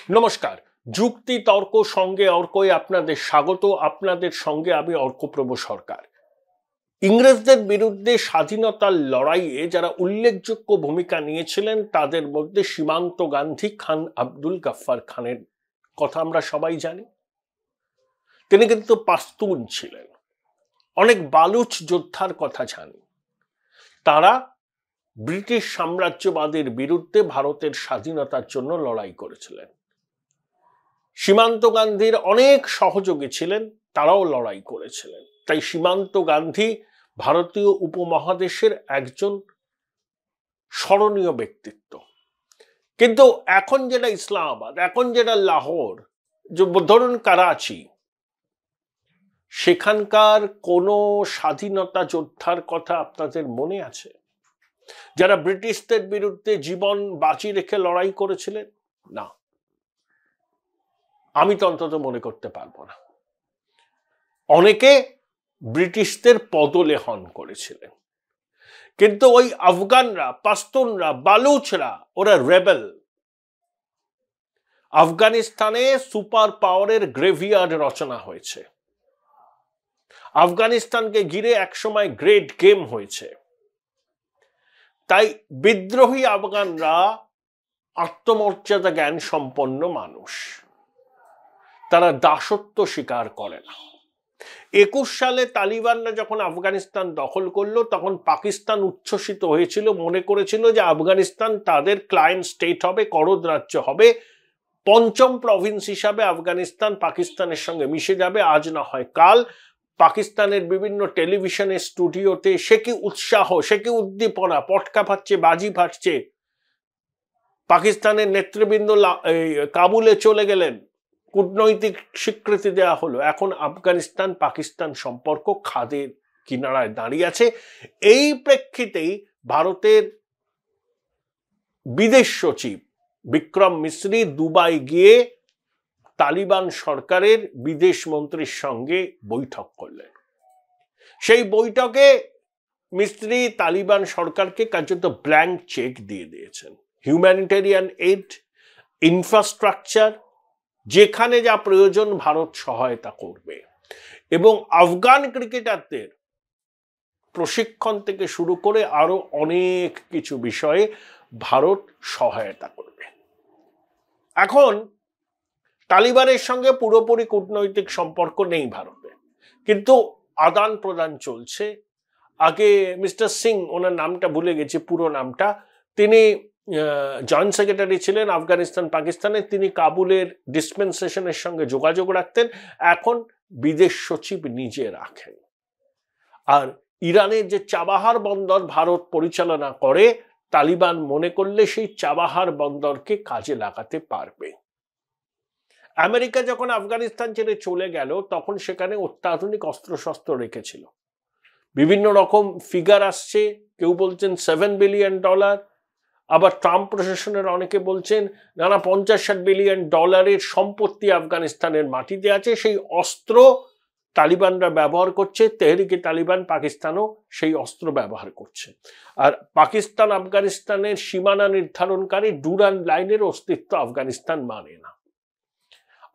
নমস্কার। যুক্তি তর্ক সঙ্গে অর্কই আপনাদের স্বাগত। আপনাদের সঙ্গে আমি অর্কপ্রভ সরকার। ইংরেজদের বিরুদ্ধে স্বাধীনতার লড়াইয়ে যারা উল্লেখযোগ্য ভূমিকা নিয়েছিলেন তাদের মধ্যে সীমান্ত গান্ধী, খান আব্দুল গাফফার খানের কথা আমরা সবাই জানি। তিনি কিন্তু পাস্তুন ছিলেন। অনেক বালুচ যোদ্ধার কথা জানি। তারা ব্রিটিশ সাম্রাজ্যবাদের বিরুদ্ধে ভারতের স্বাধীনতার জন্য লড়াই করেছিলেন। সীমান্ত গান্ধীর অনেক সহযোগী ছিলেন, তারাও লড়াই করেছিলেন। তাই সীমান্ত গান্ধী ভারতীয় উপমহাদেশের একজন স্মরণীয় ব্যক্তিত্ব। কিন্তু এখন যেটা ইসলামাবাদ, এখন যেটা লাহোর, ধরুন করাচি, সেখানকার কোনো স্বাধীনতা যোদ্ধার কথা আপনাদের মনে আছে যারা ব্রিটিশদের বিরুদ্ধে জীবন বাজি রেখে লড়াই করেছিলেন? না, আমি তো অন্তত মনে করতে পারবো না। অনেকে ব্রিটিশদের পদলেহন করেছিলেন, কিন্তু ওই আফগানরা, পাস্তুনরা, বালুচরা ওরা রেবেল। আফগানিস্তানে সুপার পাওয়ারের গ্রেভিয়ার্ড রচনা হয়েছে। আফগানিস্তানকে ঘিরে একসময় গ্রেট গেম হয়েছে। তাই বিদ্রোহী আফগানরা আত্মমর্যাদা জ্ঞান সম্পন্ন মানুষ, তারা দাসত্ব স্বীকার করে না। 21 সালে তালিবানরা যখন আফগানিস্তান দখল করলো তখন পাকিস্তান উচ্ছ্বসিত হয়েছিল, মনে করেছিল যে আফগানিস্তান তাদের ক্লায়েন্ট স্টেট হবে, করদ রাজ্য হবে, পঞ্চম প্রভিন্স হিসাবে আফগানিস্তান পাকিস্তানের সঙ্গে মিশে যাবে। আজ না হয় কাল পাকিস্তানের বিভিন্ন টেলিভিশনের স্টুডিওতে সে কি উৎসাহ, সে কি উদ্দীপনা, পটকা ফাটছে, বাজি ফাটছে। পাকিস্তানের নেতৃবৃন্দ কাবুলে চলে গেলেন, কূটনৈতিক স্বীকৃতি দেওয়া হলো। এখন আফগানিস্তান পাকিস্তান সম্পর্ক খাদের কিনারায় দাঁড়িয়ে আছে। এই প্রেক্ষিতেই ভারতের বিদেশ সচিব বিক্রম মিশ্রি দুবাই গিয়ে তালিবান সরকারের বিদেশ মন্ত্রীর সঙ্গে বৈঠক করলেন। সেই বৈঠকে মিস্ত্রি তালিবান সরকারকে কার্যত ব্ল্যাঙ্ক চেক দিয়ে দিয়েছেন। হিউম্যানিটেরিয়ান এইড, ইনফ্রাস্ট্রাকচার, যেখানে যা প্রয়োজন ভারত সহায়তা করবে, এবং আফগান ক্রিকেটারদের প্রশিক্ষণ থেকে শুরু করে আরো অনেক কিছু বিষয়ে ভারত সহায়তা করবে। এখন তালিবানের সঙ্গে পুরোপুরি কূটনৈতিক সম্পর্ক নেই ভারতে, কিন্তু আদান প্রদান চলছে। আগে মিস্টার সিং, ওনার নামটা ভুলে গেছি পুরো নামটা, তিনি জয়েন্ট সেক্রেটারি ছিলেন আফগানিস্তান পাকিস্তানের। তিনি কাবুলের ডিসপেন্সেশনের সঙ্গে যোগাযোগ রাখতেন, এখন বিদেশ সচিব নিজে রাখেন। আর ইরানের যে চাবাহার বন্দর ভারত পরিচালনা করে, তালিবান মনে করলে সেই চাবাহার বন্দরকে কাজে লাগাতে পারবে। আমেরিকা যখন আফগানিস্তান ছেড়ে চলে গেল তখন সেখানে অত্যাধুনিক অস্ত্রশস্ত্র রেখেছিল। বিভিন্ন রকম ফিগার আসছে, কেউ বলছেন $7 বিলিয়ন, আবার ট্রাম্প প্রশাসনের অনেকে বলছেন নানা $50-60 বিলিয়ন সম্পত্তি আফগানিস্তানের মাটিতে আছে। সেই অস্ত্র তালিবানরা ব্যবহার করছে, তেহরিকে তালিবান পাকিস্তানও সেই অস্ত্র ব্যবহার করছে। আর পাকিস্তান আফগানিস্তানের সীমানা নির্ধারণকারী ডুরান্ড লাইনের অস্তিত্ব আফগানিস্তান মানে না।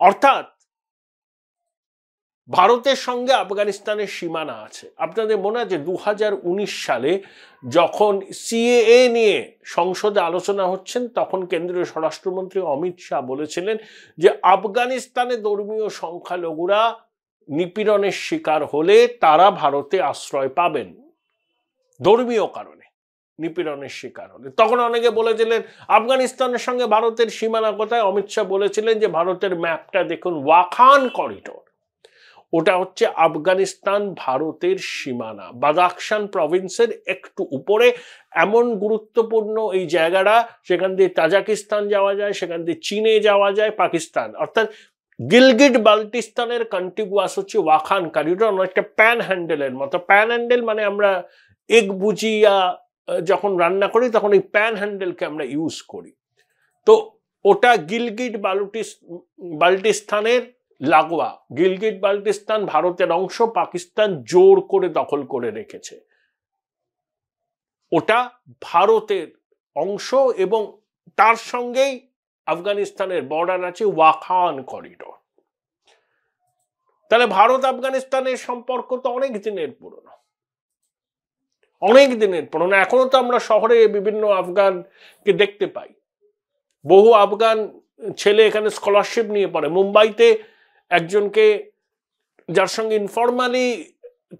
অর্থাৎ ভারতের সঙ্গে আফগানিস্তানের সীমানা আছে। আপনাদের মনে আছে 2019 সালে যখন সিএএ নিয়ে সংসদে আলোচনা হচ্ছেন তখন কেন্দ্রীয় স্বরাষ্ট্রমন্ত্রী অমিত শাহ বলেছিলেন যে আফগানিস্তানে ধর্মীয় সংখ্যালঘুরা নিপীড়নের শিকার হলে তারা ভারতে আশ্রয় পাবেন, ধর্মীয় কারণে নিপীড়নের শিকার হলে। তখন অনেকে বলেছিলেন আফগানিস্তানের সঙ্গে ভারতের সীমানা কোথায়? অমিত শাহ বলেছিলেন যে ভারতের ম্যাপটা দেখুন, ওয়াখান করিডোর, ওটা হচ্ছে আফগানিস্তান ভারতের সীমানা, বাদাখশান প্রভিন্সের একটু উপরে। এমন গুরুত্বপূর্ণ এই জায়গাটা, সেখান দিয়ে তাজিকিস্তান যাওয়া যায়, সেখান দিয়ে চীনে যাওয়া যায়, পাকিস্তান, অর্থাৎ গিলগিট বাল্টিস্তানের কন্টিগুয়াস হচ্ছে ওয়াখান করিডোর, অনেকটা প্যান হ্যান্ডেলের মতো। প্যান হ্যান্ডেল মানে আমরা এগ ভুজিয়া যখন রান্না করি তখন এই প্যান হ্যান্ডেলকে আমরা ইউজ করি। তো ওটা গিলগিট বাল্টিস্তানের লাগোয়া। গিলগিট বাল্টিস্তান ভারতের অংশ, পাকিস্তান জোর করে দখল করে রেখেছে। ওটা ভারতের অংশ এবং তার সঙ্গেই আফগানিস্তানের বর্ডার আছে ওয়াখান করিডোর। তাহলে ভারত আফগানিস্তানের সম্পর্ক তো অনেক দিনের পুরনো, অনেক দিনের পুরনো। এখনো তো আমরা শহরে বিভিন্ন আফগানকে দেখতে পাই, বহু আফগান ছেলে এখানে স্কলারশিপ নিয়ে পড়ে। মুম্বাইতে একজনকে, যার সঙ্গে ইনফরমালি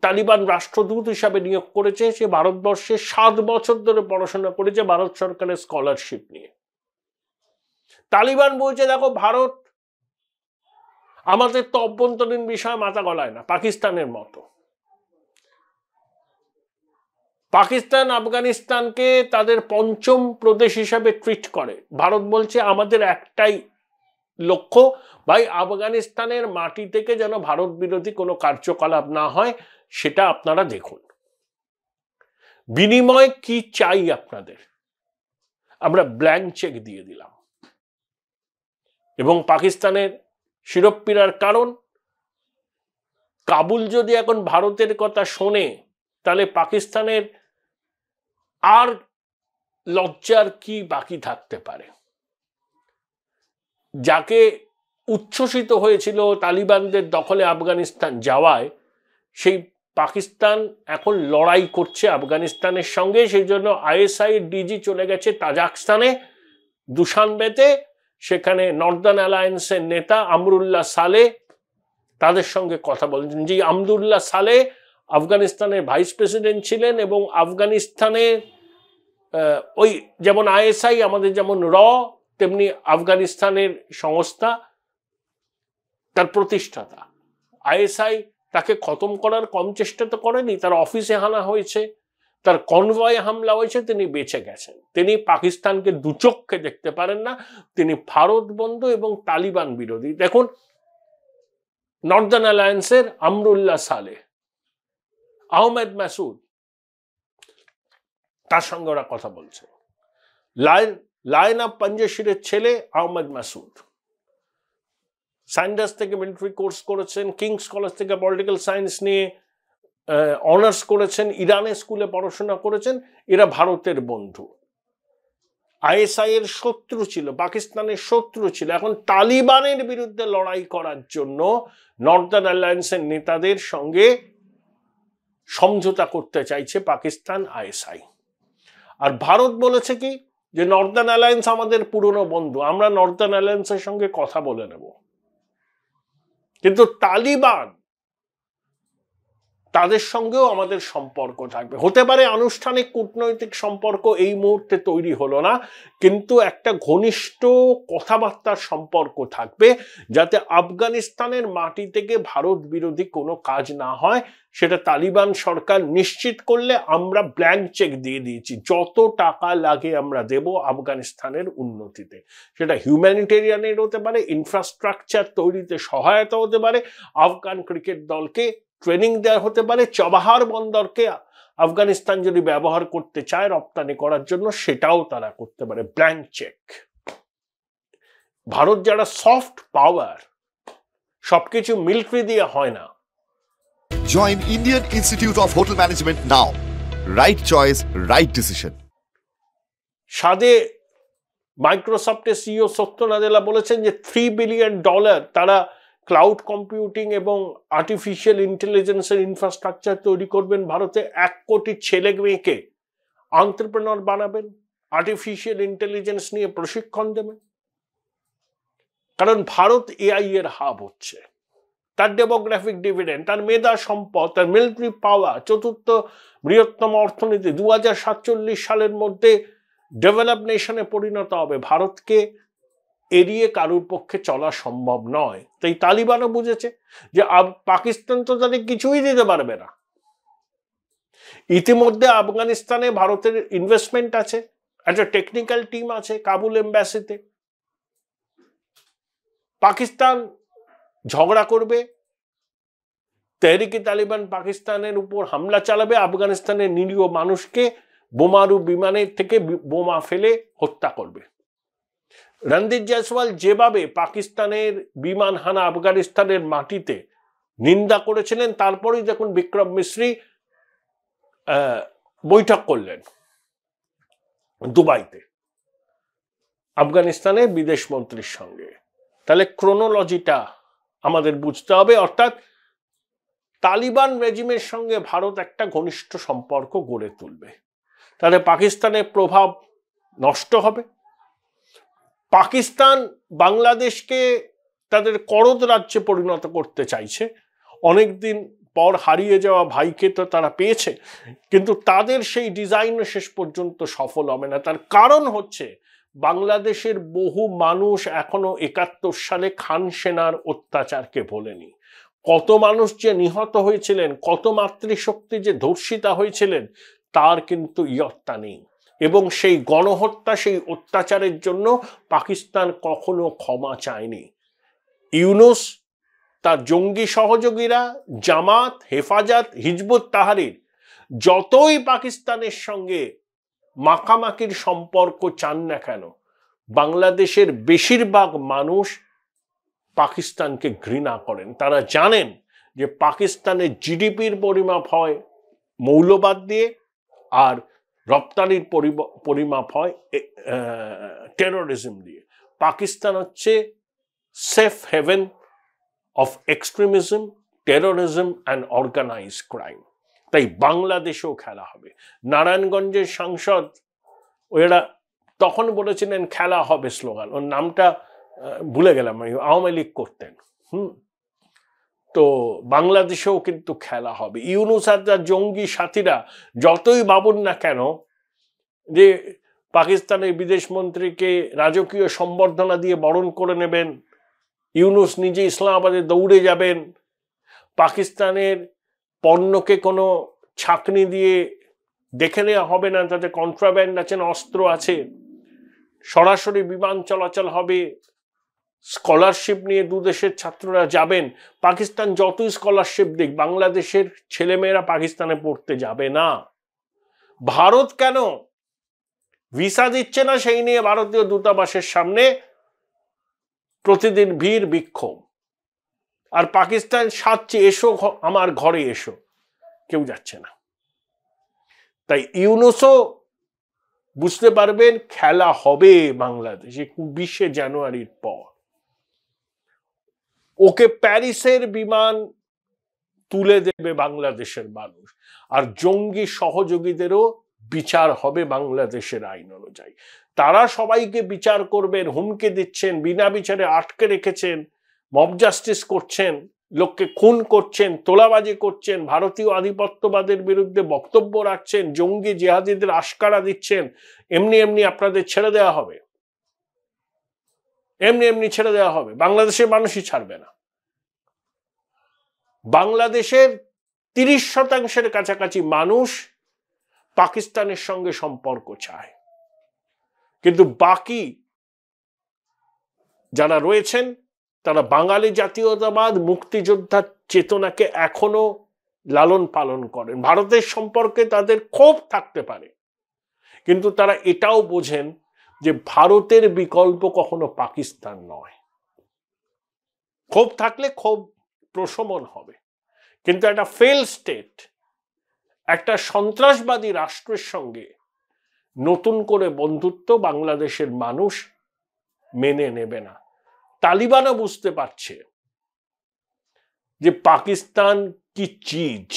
তালিবান রাষ্ট্রদূত হিসাবে নিয়োগ করেছে, সে ভারতবর্ষে 7 বছর ধরে পড়াশোনা করেছে ভারত সরকারের স্কলারশিপ নিয়ে। তালিবান বলছে দেখো ভারত আমাদের তো অভ্যন্তরীণ বিষয় মাথা গলায় না পাকিস্তানের মতো। পাকিস্তান আফগানিস্তানকে তাদের পঞ্চম প্রদেশ হিসাবে ট্রিট করে। ভারত বলছে আমাদের একটাই লক্ষ্য, ভাই আফগানিস্তানের মাটি থেকে যেন ভারত বিরোধী কোনো কার্যকলাপ না হয় সেটা আপনারা দেখুন। বিনিময়ে কি চাই আপনাদের, আমরা ব্ল্যাঙ্ক চেক দিয়ে দিলাম। এবং পাকিস্তানের শিরোপীড়ার কারণ, কাবুল যদি এখন ভারতের কথা শোনে তাহলে পাকিস্তানের আর লজ্জার কি বাকি থাকতে পারে? যাকে উচ্ছ্বসিত হয়েছিল তালিবানদের দখলে আফগানিস্তান যাওয়ায়, সেই পাকিস্তান এখন লড়াই করছে আফগানিস্তানের সঙ্গে। সেই জন্য আইএসআই ডিজি চলে গেছে তাজাকস্তানে দুশানবেতে, সেখানে নর্দার্ন অ্যালায়েন্সের নেতা আমরুল্লাহ সালে তাদের সঙ্গে কথা বলেছেন। যে আমরুল্লাহ সালে আফগানিস্তানের ভাইস প্রেসিডেন্ট ছিলেন এবং আফগানিস্তানে ওই যেমন আইএসআই আমাদের যেমন র, তেমনি আফগানিস্তানের সংস্থা, তার প্রতিষ্ঠাতা। আইএসআই তাকে খতম করার কম চেষ্টা তো করেনি, তার অফিসে হানা হয়েছে, তার কনভয়ে হামলা হয়েছে, তিনি বেঁচে গেছেন। তিনি পাকিস্তানকে দুচক্ষে দেখতে পারেন না, তিনি ভারত বন্ধু এবং তালিবান বিরোধী। দেখুন নর্দার্ন অ্যালায়েন্সের আমরুল্লাহ সালে, আহমেদ মাসুদ, তার সঙ্গে ওরা কথা বলছে। লায়ন অফ পঞ্জশিরের ছেলে আহমেদ মাসুদ সাইন্ডাস থেকে মিলিটারি কোর্স করেছেন, কিংস কলেজ থেকে পলিটিক্যাল সায়েন্স নিয়ে অনার্স করেছেন, ইরানের স্কুলে পড়াশোনা করেছেন। এরা ভারতের বন্ধু, আইএসআই এর শত্রু ছিল, পাকিস্তানের শত্রু ছিল। এখন তালিবানের বিরুদ্ধে লড়াই করার জন্য নর্দার্ন অ্যালায়েন্সের নেতাদের সঙ্গে সমঝোতা করতে চাইছে পাকিস্তান, আইএসআই। আর ভারত বলেছে কি, যে নর্দার্ন অ্যালায়েন্স আমাদের পুরনো বন্ধু, আমরা নর্দার্ন অ্যালায়েন্সের সঙ্গে কথা বলে নেব। কিন্তু তালিবান, তাদের সঙ্গেও আমাদের সম্পর্ক থাকবে। হতে পারে আনুষ্ঠানিক কূটনৈতিক সম্পর্ক এই মুহূর্তে তৈরি হলো না, কিন্তু একটা ঘনিষ্ঠ কথাবার্তার সম্পর্ক থাকবে, যাতে আফগানিস্তানের মাটি থেকে ভারত বিরোধী কোনো কাজ না হয়। সেটা তালিবান সরকার নিশ্চিত করলে আমরা ব্ল্যাঙ্ক চেক দিয়ে দিয়েছি, যত টাকা লাগে আমরা দেব আফগানিস্তানের উন্নতিতে। সেটা হিউম্যানিটেরিয়ানের হতে পারে, ইনফ্রাস্ট্রাকচার তৈরিতে সহায়তা হতে পারে, আফগান ক্রিকেট দলকে ট্রেনিং দেওয়া হতে পারে, চাবাহার বন্দরকে আফগানিস্তান যদি ব্যবহার করতে চায় রপ্তানি করার জন্য, সেটাও তারা করতে পারে। Blank cheque. ভারত যারা সফট পাওয়ার, সবকিছু মিলিটারি দিয়ে হয় না। Join Indian Institute of Hotel Management now. Right choice, right decision. সাদে মাইক্রোসফটের সিইও সত্য নাদেলা বলেছেন যে $3 বিলিয়ন তারা ক্লাউড কম্পিউটিং এবং আর্টিফিশিয়াল ইন্টেলিজেন্সের ইনফ্রাস্ট্রাকচার তৈরি করবেন ভারতে। 1 কোটি ছেলে মেয়েকে এন্টারপ্রেনার বানাবেন, আর্টিফিশিয়াল ইন্টেলিজেন্স নিয়ে প্রশিক্ষণ দেবেন। কারণ ভারত এআই এর হাব হচ্ছে। তার ডেমোগ্রাফিক ডিভিডেন্ড, তার মেধা সম্পদ, তার মিলিটারি পাওয়ার, চতুর্থ বৃহত্তম অর্থনীতি 2047 সালের মধ্যে ডেভেলপ নেশনে পরিণত হবে। ভারতকে এড়িয়ে কারুর পক্ষে চলা সম্ভব নয়। তাই তালিবানও বুঝেছে যে পাকিস্তান তো তাদের কিছুই দিতে পারবে না। ইতিমধ্যে আফগানিস্তানে ভারতের ইনভেস্টমেন্ট আছে, একটা টেকনিক্যাল টিম আছে কাবুল এম্বাসিতে। পাকিস্তান ঝগড়া করবে, তেহরিকে তালিবান পাকিস্তানের উপর হামলা চালাবে, আফগানিস্তানের নিরীহ মানুষকে বোমারু বিমানের থেকে বোমা ফেলে হত্যা করবে। রণদীপ জয়সওয়াল যেভাবে পাকিস্তানের বিমান হানা আফগানিস্তানের মাটিতে নিন্দা করেছিলেন, তারপরেই দেখুন বিক্রম মিশ্রি বৈঠক করলেন দুবাইতে। আফগানিস্তানের বিদেশ মন্ত্রীর সঙ্গে। তাহলে ক্রোনোলজিটা আমাদের বুঝতে হবে, অর্থাৎ তালিবান রেজিমের সঙ্গে ভারত একটা ঘনিষ্ঠ সম্পর্ক গড়ে তুলবে, তাহলে পাকিস্তানের প্রভাব নষ্ট হবে। পাকিস্তান বাংলাদেশকে তাদের করদ রাজ্যে পরিণত করতে চাইছে, অনেকদিন পর হারিয়ে যাওয়া ভাইকে তো তারা পেয়েছে, কিন্তু তাদের সেই ডিজাইন শেষ পর্যন্ত সফল হবে না। তার কারণ হচ্ছে বাংলাদেশের বহু মানুষ এখনো 71 সালে খান সেনার অত্যাচারকে ভোলেনি। কত মানুষ যে নিহত হয়েছিলেন, কত মাতৃশক্তি যে ধর্ষিতা হয়েছিলেন, তার কিন্তু ইয়ত্তা নেই। এবং সেই গণহত্যা, সেই অত্যাচারের জন্য পাকিস্তান কখনো ক্ষমা চায়নি। ইউনূস, তার জঙ্গি সহযোগীরা, জামাত, হেফাজত, হিজবুত তাহরির যতই পাকিস্তানের সঙ্গে মাখামাখির সম্পর্ক চান না কেন, বাংলাদেশের বেশিরভাগ মানুষ পাকিস্তানকে ঘৃণা করেন। তারা জানেন যে পাকিস্তানের জিডিপির পরিমাপ হয় মৌলবাদ দিয়ে, আর রপ্তানির পরিমাপ হয় টেরোরিজম দিয়ে। পাকিস্তান হচ্ছে safe haven of extremism, terrorism and organised crime. তাই বাংলাদেশেও খেলা হবে। নারায়ণগঞ্জের সাংসদ ওরা তখন বলেছিলেন খেলা হবে স্লোগান, ওর নামটা ভুলে গেলাম, আওয়ামী লীগ করতেন। তো বাংলাদেশেও কিন্তু খেলা হবে। ইউনূস আর তার জঙ্গি সাথীরা যতই ভাবুন না কেন যে পাকিস্তানের বিদেশ মন্ত্রীকে রাজকীয় সম্বর্ধনা দিয়ে বরণ করে নেবেন, ইউনূস নিজে ইসলামাবাদে দৌড়ে যাবেন, পাকিস্তানের পণ্যকে কোনো ছাঁকনি দিয়ে দেখে নেওয়া হবে না তাতে কন্ট্রাব্যান্ড আছে না অস্ত্র আছে, সরাসরি বিমান চলাচল হবে, স্কলারশিপ নিয়ে দুদেশের ছাত্ররা যাবেন। পাকিস্তান যতই স্কলারশিপ দিক, বাংলাদেশের ছেলেমেয়েরা পাকিস্তানে পড়তে যাবে না। ভারত কেন ভিসা দিচ্ছে না সেই নিয়ে ভারতীয় দূতাবাসের সামনে প্রতিদিন ভিড় বিক্ষোভ, আর পাকিস্তান সাচ্ছে এসো আমার ঘরে এসো, কেউ যাচ্ছে না। তাই ইউনূসও বুঝতে পারবেন খেলা হবে বাংলাদেশে 20শে জানুয়ারির পর। ওকে প্যারিসের বিমান তুলে দেবে বাংলাদেশের মানুষ, আর জঙ্গি সহযোগীদেরও বিচার হবে বাংলাদেশের আইন অনুযায়ী। তারা সবাইকে বিচার করবেন, হুমকি দিচ্ছেন, বিনা বিচারে আটকে রেখেছেন, মব জাস্টিস করছেন, লোককে খুন করছেন, তোলাবাজি করছেন, ভারতীয় আধিপত্যবাদের বিরুদ্ধে বক্তব্য রাখছেন, জঙ্গি জিহাদিদের আশকারা দিচ্ছেন, এমনি এমনি আপনাদের ছেড়ে দেওয়া হবে, এমনি এমনি ছেড়ে দেওয়া হবে। বাংলাদেশের মানুষই ছাড়বে না। বাংলাদেশের 30% কাছাকাছি মানুষ পাকিস্তানের সঙ্গে সম্পর্ক চায়, কিন্তু বাকি যারা রয়েছেন তারা বাঙালি জাতীয়তাবাদ, মুক্তিযোদ্ধার চেতনাকে এখনো লালন পালন করেন। ভারতের সম্পর্কে তাদের ক্ষোভ থাকতে পারে, কিন্তু তারা এটাও বোঝেন যে ভারতের বিকল্প কখনো পাকিস্তান নয়। ক্ষোভ থাকলে ক্ষোভ প্রশমন হবে, কিন্তু একটা ফেল স্টেট, একটা সন্ত্রাসবাদী রাষ্ট্রের সঙ্গে নতুন করে বন্ধুত্ব বাংলাদেশের মানুষ মেনে নেবে না। তালিবানও বুঝতে পারছে যে পাকিস্তান কি চিজ,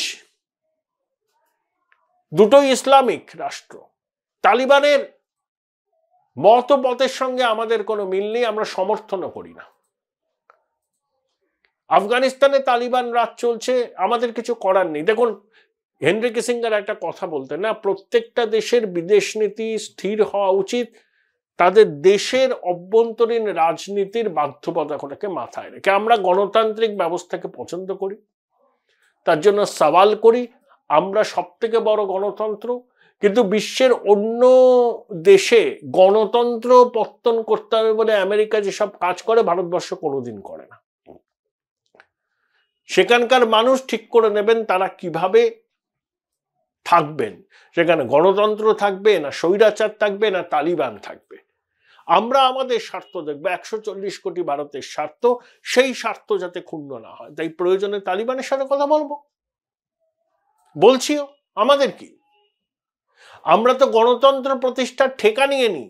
দুটোই ইসলামিক রাষ্ট্র। তালিবানের মতপথের সঙ্গে আমাদের কোনো মিল নেই, আমরা সমর্থনও করি না। আফগানিস্তানে তালিবান রাজ চলছে, আমাদের কিছু করার নেই। দেখুন, হেনরি কিসিঙ্গার একটা কথা বলতেন না, প্রত্যেকটা দেশের বিদেশ নীতি স্থির হওয়া উচিত তাদের দেশের অভ্যন্তরীণ রাজনীতির বাধ্যবাধকতাকে মাথায় রেখে। আমরা গণতান্ত্রিক ব্যবস্থাকে পছন্দ করি, তার জন্য সওয়াল করি আমরা সবথেকে বড় গণতন্ত্র, কিন্তু বিশ্বের অন্য দেশে গণতন্ত্র পত্তন করতে হবে বলে আমেরিকা যেসব কাজ করে ভারতবর্ষ কোনোদিন করে না। সেখানকার মানুষ ঠিক করে নেবেন তারা কিভাবে থাকবেন, সেখানে গণতন্ত্র থাকবে না স্বৈরাচার থাকবে না তালিবান থাকবে। আমরা আমাদের স্বার্থ দেখব, 140 কোটি ভারতের স্বার্থ, সেই স্বার্থ যাতে ক্ষুণ্ণ না হয়। তাই প্রয়োজনে তালিবানের সাথে কথা বলবো, বলছিও। আমাদের কি, আমরা তো গণতন্ত্র প্রতিষ্ঠার ঠেকা নিয়ে নিই।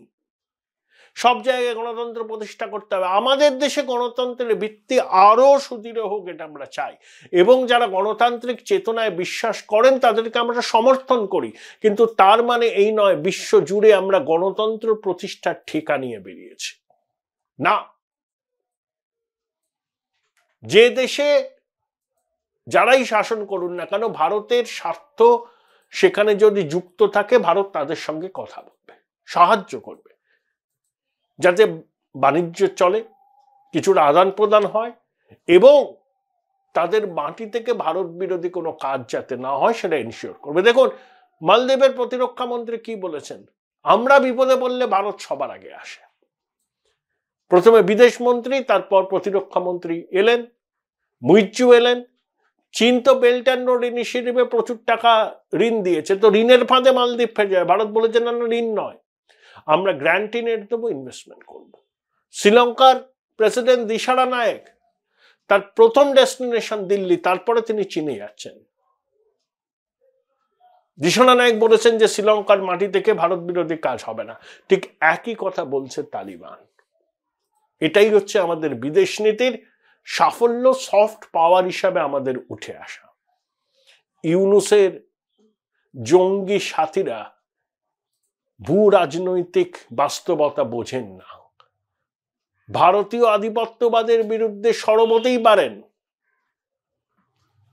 সব জায়গায় গণতন্ত্র প্রতিষ্ঠা করতে হবে। আমাদের দেশে গণতন্ত্রের ভিত্তি আরো সুদৃঢ় হোক, এটা আমরা চাই, এবং যারা গণতান্ত্রিক চেতনায় বিশ্বাস করেন তাদেরকে আমরা সমর্থন করি। কিন্তু তার মানে এই নয় বিশ্ব জুড়ে আমরা গণতন্ত্র প্রতিষ্ঠার ঠিকা নিয়ে বেরিয়েছি। না, যে দেশে যারাই শাসন করুন না কেন, ভারতের স্বার্থ সেখানে যদি যুক্ত থাকে, ভারত তাদের সঙ্গে কথা বলবে, সাহায্য করবে, যাতে বাণিজ্য চলে, কিছুটা আদান প্রদান হয়, এবং তাদের মাটি থেকে ভারত বিরোধী কোনো কাজ যাতে না হয় সেটা এনশিওর করবে। দেখুন মালদ্বীপের প্রতিরক্ষা মন্ত্রী কি বলেছেন, আমরা বিপদে পড়লে ভারত সবার আগে আসে। প্রথমে বিদেশ মন্ত্রী, তারপর প্রতিরক্ষা মন্ত্রী এলেন, মুইজ্জু এলেন। চীন তো বেল্ট অ্যান্ড রোড ইনিশিয়েটিভে প্রচুর টাকা ঋণ দিয়েছে, তো ঋণের ফাঁদে মালদ্বীপ ফেলে যায়। ভারত বলেছে না, ঋণ নয়, আমরা গ্র্যান্টি নেট দেবো, ইনভেস্টমেন্ট করব। শ্রীলঙ্কার প্রেসিডেন্ট দিশারা নায়েক, তার প্রথম ডেস্টিনেশন দিল্লি, তারপরে তিনি চীনে যাচ্ছেন। দিশারা নায়েক বলেছেন যে শ্রীলঙ্কার মাটি থেকে ভারত বিরোধী কাজ হবে না। ঠিক একই কথা বলছে তালিবান। এটাই হচ্ছে আমাদের বিদেশ নীতির সাফল্য, সফট পাওয়ার হিসাবে আমাদের উঠে আসা। ইউনূসের জঙ্গি সাথীরা ভূ রাজনৈতিক বাস্তবতা বোঝেন না, ভারতীয় আধিপত্যবাদের বিরুদ্ধে সরব হতেই পারেন,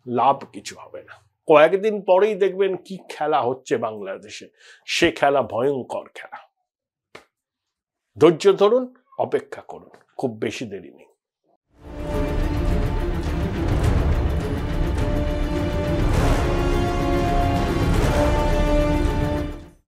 লাভ কিছু হবে না। কয়েকদিন পরেই দেখবেন কি খেলা হচ্ছে বাংলাদেশে, সে খেলা ভয়ঙ্কর খেলা। ধৈর্য ধরুন, অপেক্ষা করুন, খুব বেশি দেরি নেই।